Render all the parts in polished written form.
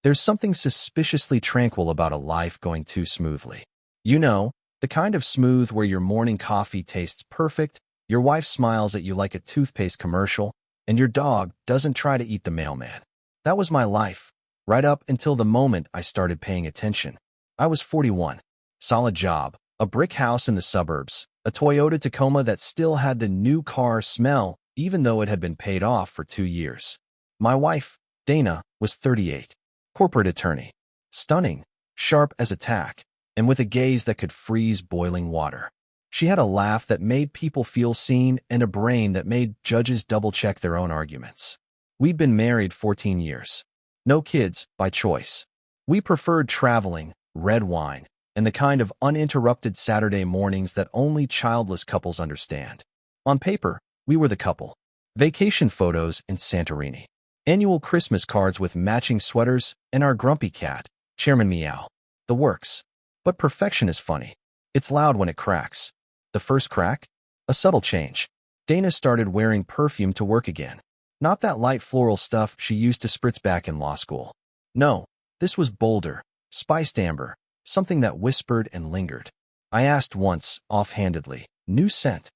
There's something suspiciously tranquil about a life going too smoothly. You know, the kind of smooth where your morning coffee tastes perfect, your wife smiles at you like a toothpaste commercial, and your dog doesn't try to eat the mailman. That was my life, right up until the moment I started paying attention. I was 41. Solid job, a brick house in the suburbs, a Toyota Tacoma that still had the new car smell even though it had been paid off for 2 years. My wife, Dana, was 38. Corporate attorney. Stunning, sharp as a tack, and with a gaze that could freeze boiling water. She had a laugh that made people feel seen and a brain that made judges double-check their own arguments. We'd been married 14 years. No kids, by choice. We preferred traveling, red wine, and the kind of uninterrupted Saturday mornings that only childless couples understand. On paper, we were the couple. Vacation photos in Santorini. Annual Christmas cards with matching sweaters, and our grumpy cat, Chairman Meow. The works. But perfection is funny. It's loud when it cracks. The first crack? A subtle change. Dana started wearing perfume to work again. Not that light floral stuff she used to spritz back in law school. No, this was bolder, spiced amber, something that whispered and lingered. I asked once, offhandedly, new scent?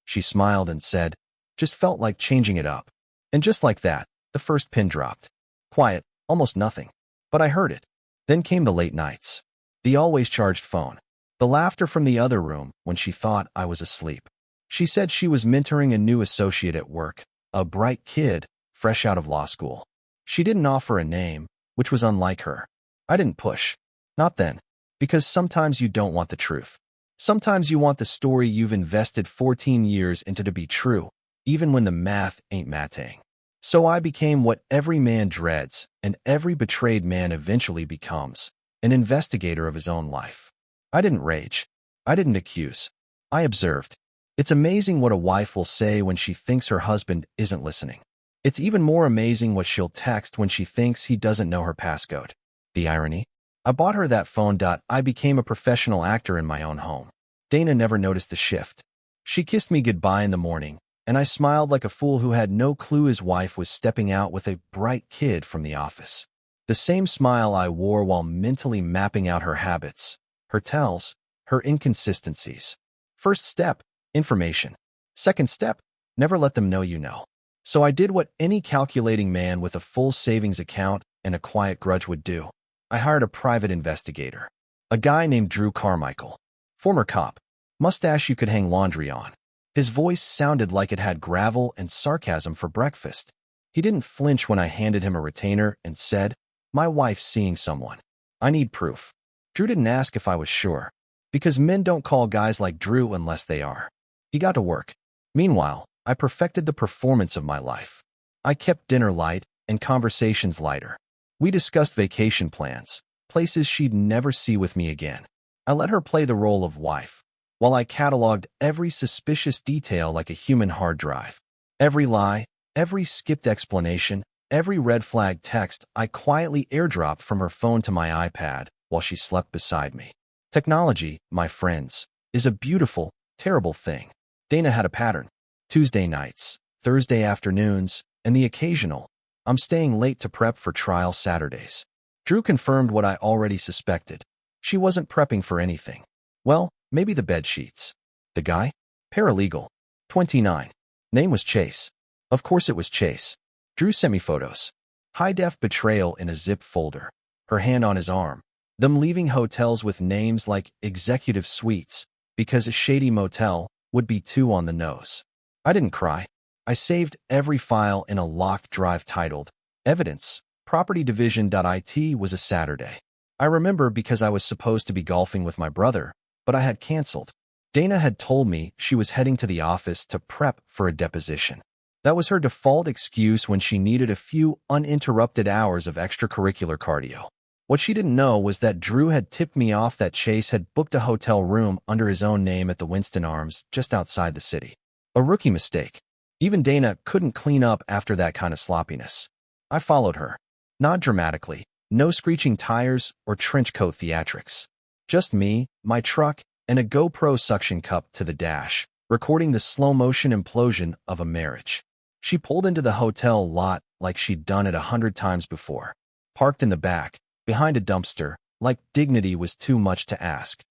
She smiled and said, just felt like changing it up. And just like that, the first pin dropped. Quiet, almost nothing. But I heard it. Then came the late nights. The always charged phone. The laughter from the other room when she thought I was asleep. She said she was mentoring a new associate at work, a bright kid, fresh out of law school. She didn't offer a name, which was unlike her. I didn't push. Not then. Because sometimes you don't want the truth. Sometimes you want the story you've invested 14 years into to be true, even when the math ain't matting. So I became what every man dreads, and every betrayed man eventually becomes, an investigator of his own life. I didn't rage. I didn't accuse. I observed. It's amazing what a wife will say when she thinks her husband isn't listening. It's even more amazing what she'll text when she thinks he doesn't know her passcode. The irony? I bought her that phone. I became a professional actor in my own home. Dana never noticed the shift. She kissed me goodbye in the morning, and I smiled like a fool who had no clue his wife was stepping out with a bright kid from the office. The same smile I wore while mentally mapping out her habits, her tells, her inconsistencies. First step, information. Second step, never let them know you know. So I did what any calculating man with a full savings account and a quiet grudge would do. I hired a private investigator. A guy named Drew Carmichael. Former cop. Mustache you could hang laundry on. His voice sounded like it had gravel and sarcasm for breakfast. He didn't flinch when I handed him a retainer and said, "My wife's seeing someone. I need proof." Drew didn't ask if I was sure, because men don't call guys like Drew unless they are. He got to work. Meanwhile, I perfected the performance of my life. I kept dinner light and conversations lighter. We discussed vacation plans, places she'd never see with me again. I let her play the role of wife, while I cataloged every suspicious detail like a human hard drive. Every lie, every skipped explanation, every red flag text I quietly airdropped from her phone to my iPad while she slept beside me. Technology, my friends, is a beautiful, terrible thing. Dana had a pattern. Tuesday nights, Thursday afternoons, and the occasional, I'm staying late to prep for trial Saturdays. Drew confirmed what I already suspected. She wasn't prepping for anything. Well, maybe the bed sheets. The guy? Paralegal. 29. Name was Chase. Of course it was Chase. Drew sent me photos. High-def betrayal in a zip folder. Her hand on his arm. Them leaving hotels with names like Executive Suites, because a shady motel would be too on the nose. I didn't cry. I saved every file in a locked drive titled Evidence. PropertyDivision.it was a Saturday. I remember because I was supposed to be golfing with my brother, but I had canceled. Dana had told me she was heading to the office to prep for a deposition. That was her default excuse when she needed a few uninterrupted hours of extracurricular cardio. What she didn't know was that Drew had tipped me off that Chase had booked a hotel room under his own name at the Winston Arms just outside the city. A rookie mistake. Even Dana couldn't clean up after that kind of sloppiness. I followed her. Not dramatically. No screeching tires or trench coat theatrics. Just me, my truck, and a GoPro suction cup to the dash, recording the slow-motion implosion of a marriage. She pulled into the hotel lot like she'd done it 100 times before. parked in the back, behind a dumpster, like dignity was too much to ask.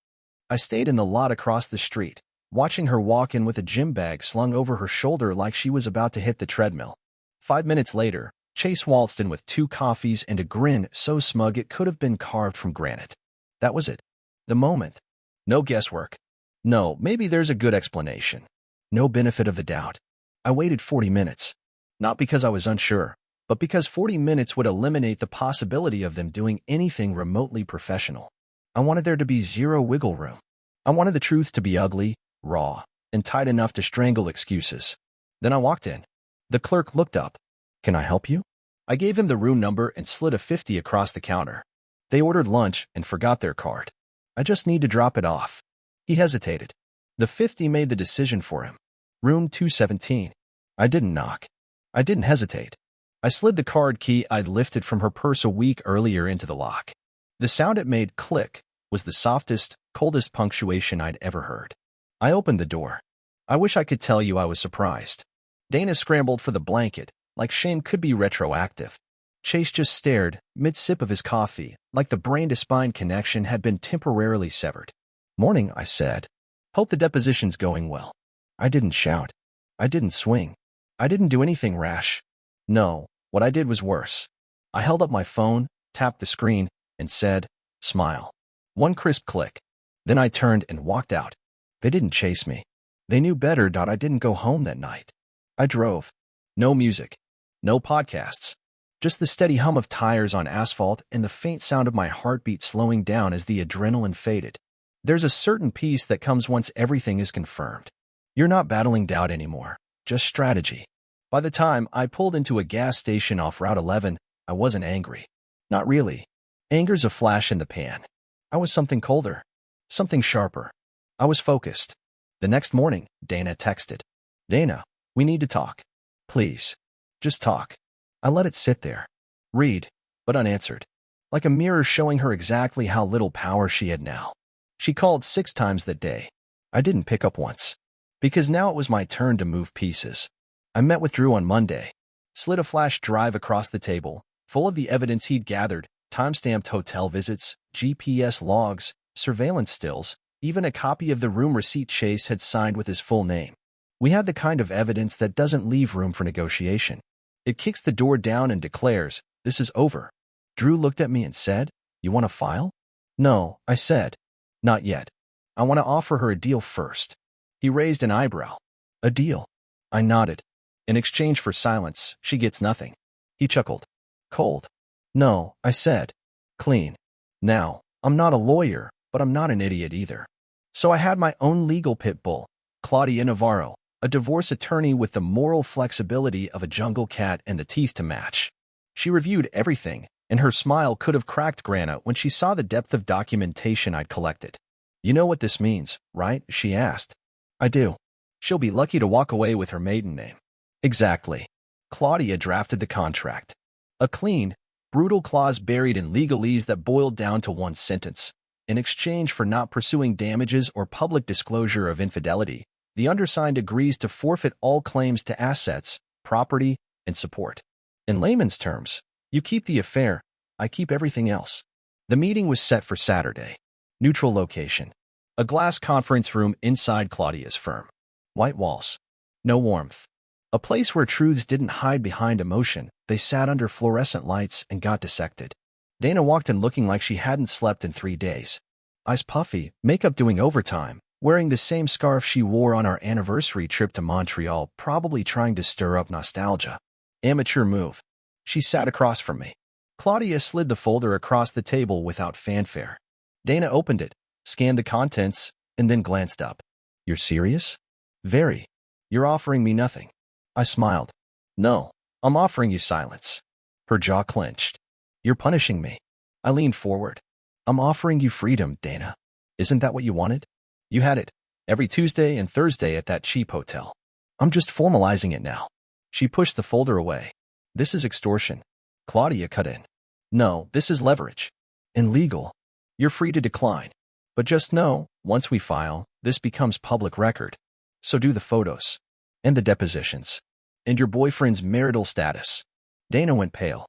I stayed in the lot across the street, watching her walk in with a gym bag slung over her shoulder like she was about to hit the treadmill. 5 minutes later, Chase waltzed in with 2 coffees and a grin so smug it could have been carved from granite. That was it. The moment. No guesswork. No, maybe there's a good explanation. No benefit of the doubt. I waited 40 minutes. Not because I was unsure, but because 40 minutes would eliminate the possibility of them doing anything remotely professional. I wanted there to be zero wiggle room. I wanted the truth to be ugly, raw, and tight enough to strangle excuses. Then I walked in. The clerk looked up. "Can I help you?" I gave him the room number and slid a 50 across the counter. They ordered lunch and forgot their card. "I just need to drop it off." He hesitated. The 50 made the decision for him. Room 217. I didn't knock. I didn't hesitate. I slid the card key I'd lifted from her purse a week earlier into the lock. The sound it made click was the softest, coldest punctuation I'd ever heard. I opened the door. I wish I could tell you I was surprised. Dana scrambled for the blanket, like shame could be retroactive. Chase just stared, mid-sip of his coffee, like the brain-to-spine connection had been temporarily severed. "Morning," I said. "Hope the deposition's going well." I didn't shout. I didn't swing. I didn't do anything rash. No, what I did was worse. I held up my phone, tapped the screen, and said, "Smile." One crisp click. Then I turned and walked out. They didn't chase me. They knew better. I didn't go home that night. I drove. No music. No podcasts. Just the steady hum of tires on asphalt and the faint sound of my heartbeat slowing down as the adrenaline faded. There's a certain peace that comes once everything is confirmed. You're not battling doubt anymore, just strategy. By the time I pulled into a gas station off Route 11, I wasn't angry. Not really. Anger's a flash in the pan. I was something colder. Something sharper. I was focused. The next morning, Dana texted. "Dana, we need to talk. Please. Just talk." I let it sit there. Read, but unanswered. Like a mirror showing her exactly how little power she had now. She called 6 times that day. I didn't pick up once. Because now it was my turn to move pieces. I met with Drew on Monday. Slid a flash drive across the table, full of the evidence he'd gathered, time-stamped hotel visits, GPS logs, surveillance stills, even a copy of the room receipt Chase had signed with his full name. We had the kind of evidence that doesn't leave room for negotiation. It kicks the door down and declares, "This is over." Drew looked at me and said, "You want to file?" "No," I said. "Not yet. I want to offer her a deal first." He raised an eyebrow. "A deal?" I nodded. "In exchange for silence, she gets nothing." He chuckled. "Cold?" "No," I said. "Clean." Now, I'm not a lawyer, but I'm not an idiot either. So I had my own legal pit bull, Claudia Navarro, a divorce attorney with the moral flexibility of a jungle cat and the teeth to match. She reviewed everything, and her smile could have cracked granite when she saw the depth of documentation I'd collected. "You know what this means, right?" she asked. "I do. She'll be lucky to walk away with her maiden name." Exactly. Claudia drafted the contract. A clean, brutal clause buried in legalese that boiled down to one sentence. In exchange for not pursuing damages or public disclosure of infidelity, the undersigned agrees to forfeit all claims to assets, property, and support. In layman's terms, you keep the affair, I keep everything else. The meeting was set for Saturday. Neutral location. A glass conference room inside Claudia's firm. White walls. No warmth. A place where truths didn't hide behind emotion. They sat under fluorescent lights and got dissected. Dana walked in looking like she hadn't slept in 3 days. Eyes puffy, makeup doing overtime, wearing the same scarf she wore on our anniversary trip to Montreal, probably trying to stir up nostalgia. Amateur move. She sat across from me. Claudia slid the folder across the table without fanfare. Dana opened it, scanned the contents, and then glanced up. "You're serious?" "Very. You're offering me nothing." I smiled. "No, I'm offering you silence." Her jaw clenched. "You're punishing me." I leaned forward. "I'm offering you freedom, Dana. Isn't that what you wanted? You had it, every Tuesday and Thursday at that cheap hotel. I'm just formalizing it now." She pushed the folder away. "This is extortion." Claudia cut in. "No, this is leverage. And legal. You're free to decline. But just know, once we file, this becomes public record. So do the photos. And the depositions. And your boyfriend's marital status." Dana went pale.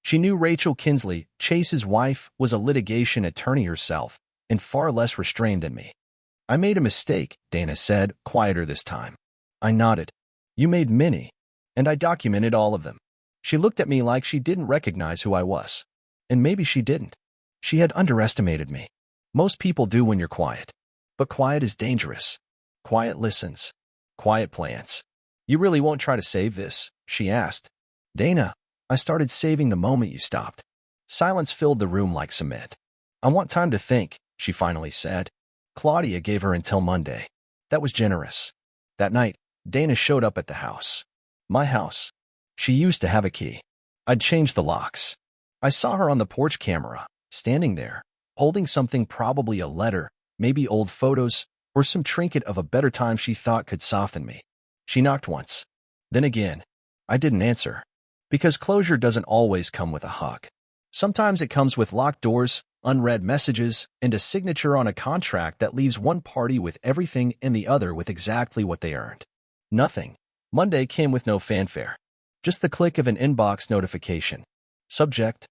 She knew Rachel Kinsley, Chase's wife, was a litigation attorney herself, and far less restrained than me. I made a mistake, Dana said, quieter this time. I nodded. You made many, and I documented all of them. She looked at me like she didn't recognize who I was. And maybe she didn't. She had underestimated me. Most people do when you're quiet. But quiet is dangerous. Quiet listens. Quiet plans. You really won't try to save this? She asked. Dana, I started saving the moment you stopped. Silence filled the room like cement. I want time to think, she finally said. Claudia gave her until Monday. That was generous. That night, Dana showed up at the house. My house. She used to have a key. I'd changed the locks. I saw her on the porch camera, standing there, holding something, probably a letter, maybe old photos, or some trinket of a better time she thought could soften me. She knocked once. Then again. I didn't answer. Because closure doesn't always come with a hug. Sometimes it comes with locked doors, unread messages, and a signature on a contract that leaves one party with everything and the other with exactly what they earned. Nothing. Monday came with no fanfare. Just the click of an inbox notification. Subject: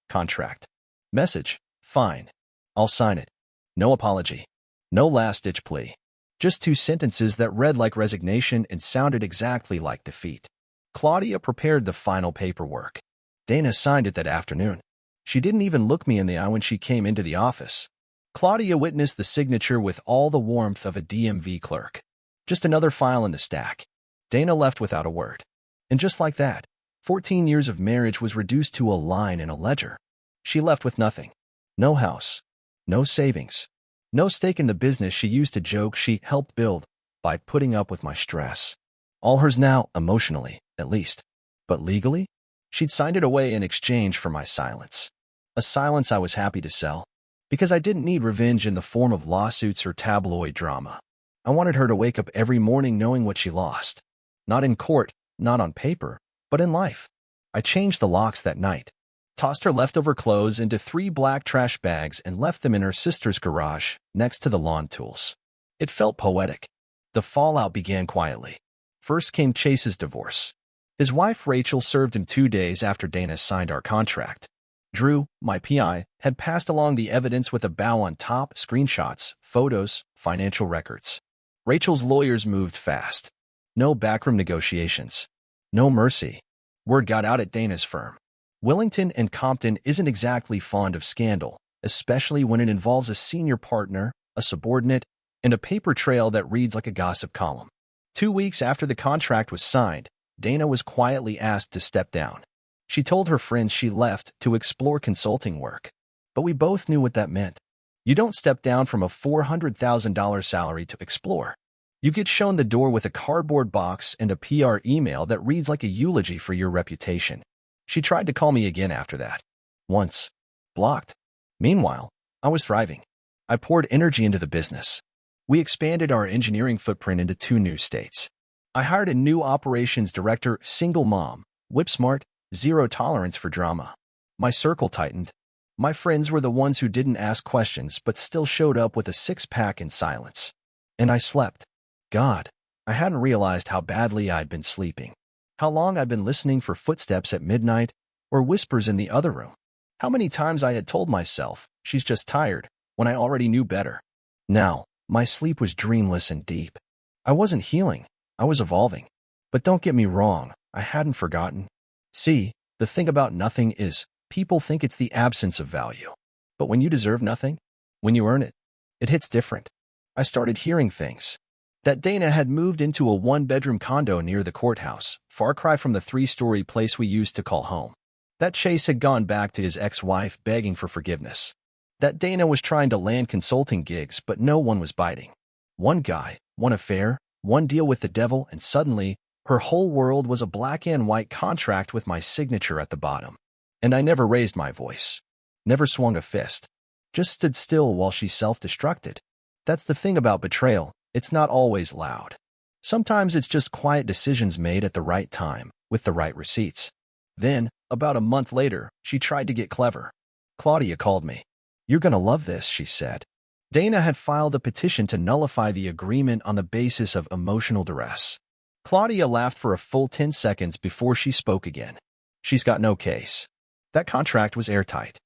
contract. Message: fine. I'll sign it. No apology. No last-ditch plea. Just two sentences that read like resignation and sounded exactly like defeat. Claudia prepared the final paperwork. Dana signed it that afternoon. She didn't even look me in the eye when she came into the office. Claudia witnessed the signature with all the warmth of a DMV clerk. Just another file in the stack. Dana left without a word. And just like that, 14 years of marriage was reduced to a line in a ledger. She left with nothing. No house. No savings. No stake in the business she used to joke she helped build by putting up with my stress. All hers now, emotionally, at least. But legally? She'd signed it away in exchange for my silence. A silence I was happy to sell, because I didn't need revenge in the form of lawsuits or tabloid drama. I wanted her to wake up every morning knowing what she lost. Not in court, not on paper, but in life. I changed the locks that night, tossed her leftover clothes into 3 black trash bags and left them in her sister's garage next to the lawn tools. It felt poetic. The fallout began quietly. First came Chase's divorce. His wife Rachel served him 2 days after Dana signed our contract. Drew, my PI, had passed along the evidence with a bow on top: screenshots, photos, financial records. Rachel's lawyers moved fast. No backroom negotiations. No mercy. Word got out at Dana's firm. Willington and Compton isn't exactly fond of scandal, especially when it involves a senior partner, a subordinate, and a paper trail that reads like a gossip column. 2 weeks after the contract was signed, Dana was quietly asked to step down. She told her friends she left to explore consulting work. But we both knew what that meant. You don't step down from a $400,000 salary to explore. You get shown the door with a cardboard box and a PR email that reads like a eulogy for your reputation. She tried to call me again after that. Once. Blocked. Meanwhile, I was thriving. I poured energy into the business. We expanded our engineering footprint into 2 new states. I hired a new operations director, single mom, whip-smart, zero tolerance for drama. My circle tightened. My friends were the ones who didn't ask questions but still showed up with a 6-pack in silence. And I slept. God, I hadn't realized how badly I'd been sleeping. How long I'd been listening for footsteps at midnight or whispers in the other room. How many times I had told myself, she's just tired, when I already knew better. Now, my sleep was dreamless and deep. I wasn't healing. I was evolving. But don't get me wrong, I hadn't forgotten. See, the thing about nothing is, people think it's the absence of value. But when you deserve nothing, when you earn it, it hits different. I started hearing things. That Dana had moved into a 1-bedroom condo near the courthouse, far cry from the 3-story place we used to call home. That Chase had gone back to his ex-wife begging for forgiveness. That Dana was trying to land consulting gigs, but no one was biting. One guy, one affair, one deal with the devil, and suddenly, her whole world was a black and white contract with my signature at the bottom. And I never raised my voice. Never swung a fist. Just stood still while she self-destructed. That's the thing about betrayal. It's not always loud. Sometimes it's just quiet decisions made at the right time, with the right receipts. Then, about a month later, she tried to get clever. Claudia called me. You're gonna love this, she said. Dana had filed a petition to nullify the agreement on the basis of emotional duress. Claudia laughed for a full 10 seconds before she spoke again. She's got no case. That contract was airtight.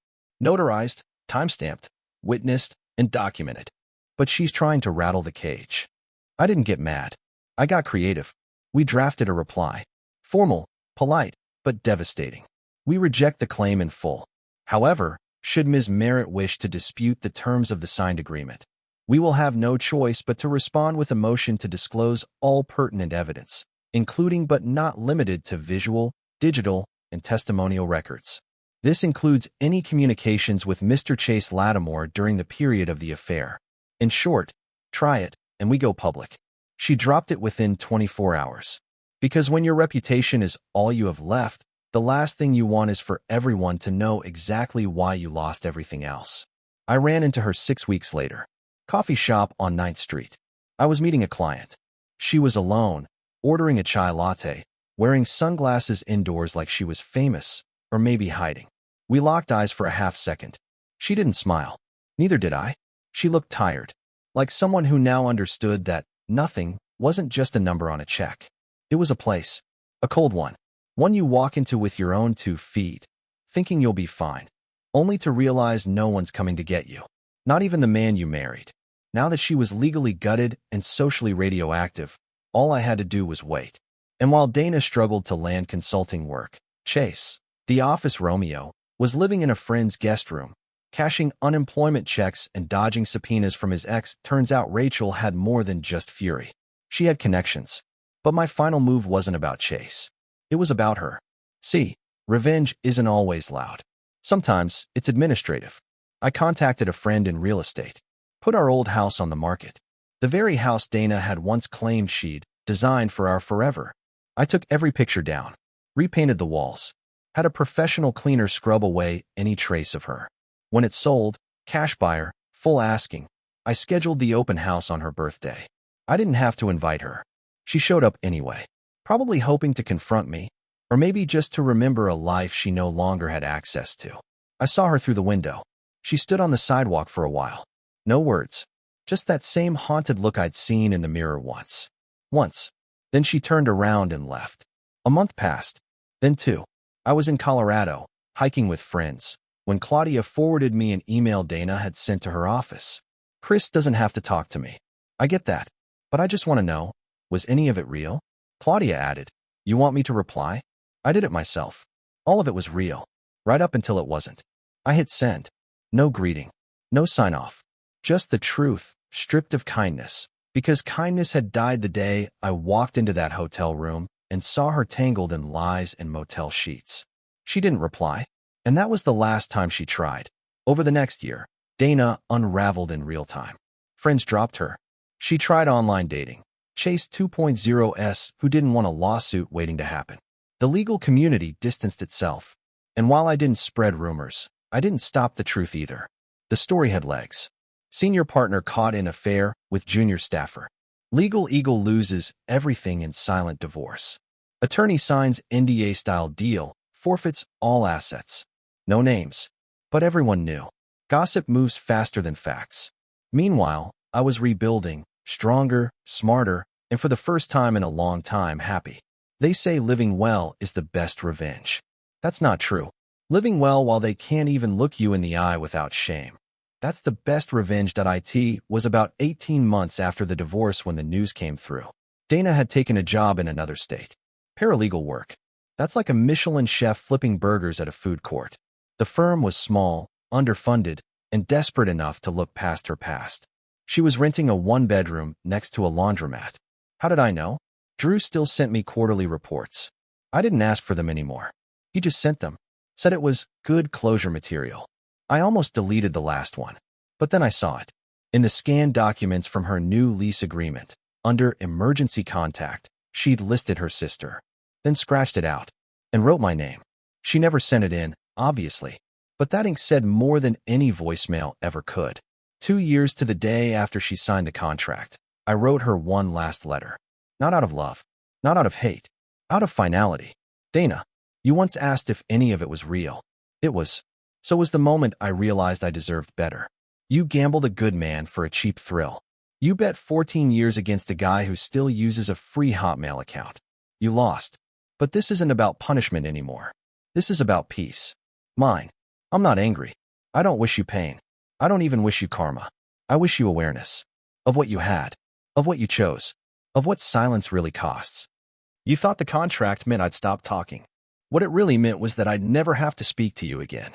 Notarized, time-stamped, witnessed, and documented. But she's trying to rattle the cage. I didn't get mad. I got creative. We drafted a reply. Formal, polite, but devastating. We reject the claim in full. However, should Ms. Merritt wish to dispute the terms of the signed agreement, we will have no choice but to respond with a motion to disclose all pertinent evidence, including but not limited to visual, digital, and testimonial records. This includes any communications with Mr. Chase Lattimore during the period of the affair. In short, try it, and we go public. She dropped it within 24 hours. Because when your reputation is all you have left, the last thing you want is for everyone to know exactly why you lost everything else. I ran into her 6 weeks later. Coffee shop on 9th Street. I was meeting a client. She was alone, ordering a chai latte, wearing sunglasses indoors like she was famous, or maybe hiding. We locked eyes for a half second. She didn't smile. Neither did I. She looked tired, like someone who now understood that nothing wasn't just a number on a check. It was a place, a cold one you walk into with your own 2 feet, thinking you'll be fine, only to realize no one's coming to get you, not even the man you married. Now that she was legally gutted and socially radioactive, all I had to do was wait. And while Dana struggled to land consulting work, Chase, the office Romeo, was living in a friend's guest room, cashing unemployment checks and dodging subpoenas from his ex. Turns out Rachel had more than just fury. She had connections. But my final move wasn't about Chase. It was about her. See, revenge isn't always loud. Sometimes it's administrative. I contacted a friend in real estate, put our old house on the market. The very house Dana had once claimed she'd designed for our forever. I took every picture down, repainted the walls, had a professional cleaner scrub away any trace of her. When it sold, cash buyer, full asking, I scheduled the open house on her birthday. I didn't have to invite her. She showed up anyway, probably hoping to confront me, or maybe just to remember a life she no longer had access to. I saw her through the window. She stood on the sidewalk for a while. No words, just that same haunted look I'd seen in the mirror once. Then she turned around and left. A month passed, then 2. I was in Colorado, hiking with friends, when Claudia forwarded me an email Dana had sent to her office. Chris doesn't have to talk to me. I get that, but I just want to know, was any of it real? Claudia added, you want me to reply? I did it myself. All of it was real, right up until it wasn't. I hit send. No greeting, no sign-off. Just the truth, stripped of kindness. Because kindness had died the day I walked into that hotel room and saw her tangled in lies and motel sheets. She didn't reply, and that was the last time she tried. Over the next year, Dana unraveled in real time. Friends dropped her. She tried online dating. Chase 2.0's, who didn't want a lawsuit waiting to happen. The legal community distanced itself. And while I didn't spread rumors, I didn't stop the truth either. The story had legs. Senior partner caught in affair with junior staffer. Legal eagle loses everything in silent divorce. Attorney signs NDA-style deal, forfeits all assets. No names. But everyone knew. Gossip moves faster than facts. Meanwhile, I was rebuilding, stronger, smarter, and for the first time in a long time happy. They say living well is the best revenge. That's not true. Living well while they can't even look you in the eye without shame. That's the best revenge. It was about 18 months after the divorce when the news came through. Dana had taken a job in another state. Paralegal work. That's like a Michelin chef flipping burgers at a food court. The firm was small, underfunded, and desperate enough to look past her past. She was renting a 1-bedroom next to a laundromat. How did I know? Drew still sent me quarterly reports. I didn't ask for them anymore. He just sent them. Said it was good closure material. I almost deleted the last one. But then I saw it. In the scanned documents from her new lease agreement, under emergency contact, she'd listed her sister. Then scratched it out. And wrote my name. She never sent it in, obviously. But that ink said more than any voicemail ever could. 2 years to the day after she signed the contract, I wrote her one last letter. Not out of love. Not out of hate. Out of finality. Dana, you once asked if any of it was real. It was. So was the moment I realized I deserved better. You gambled a good man for a cheap thrill. You bet 14 years against a guy who still uses a free Hotmail account. You lost. But this isn't about punishment anymore. This is about peace. Mine. I'm not angry. I don't wish you pain. I don't even wish you karma. I wish you awareness of what you had, of what you chose, of what silence really costs. You thought the contract meant I'd stop talking. What it really meant was that I'd never have to speak to you again.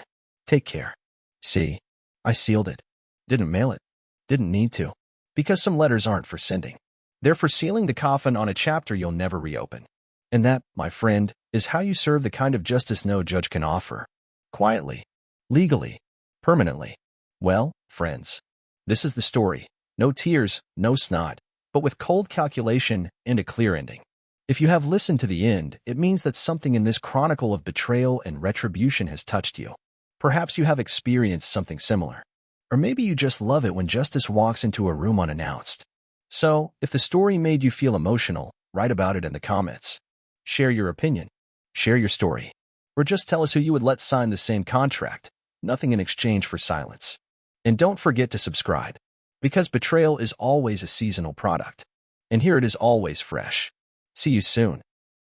Take care. See, I sealed it. Didn't mail it. Didn't need to. Because some letters aren't for sending. They're for sealing the coffin on a chapter you'll never reopen. And that, my friend, is how you serve the kind of justice no judge can offer. Quietly. Legally. Permanently. Well, friends. This is the story. No tears, no snot, but with cold calculation and a clear ending. If you have listened to the end, it means that something in this chronicle of betrayal and retribution has touched you. Perhaps you have experienced something similar. Or maybe you just love it when justice walks into a room unannounced. So, if the story made you feel emotional, write about it in the comments. Share your opinion. Share your story. Or just tell us who you would let sign the same contract. Nothing in exchange for silence. And don't forget to subscribe. Because betrayal is always a seasonal product. And here it is always fresh. See you soon.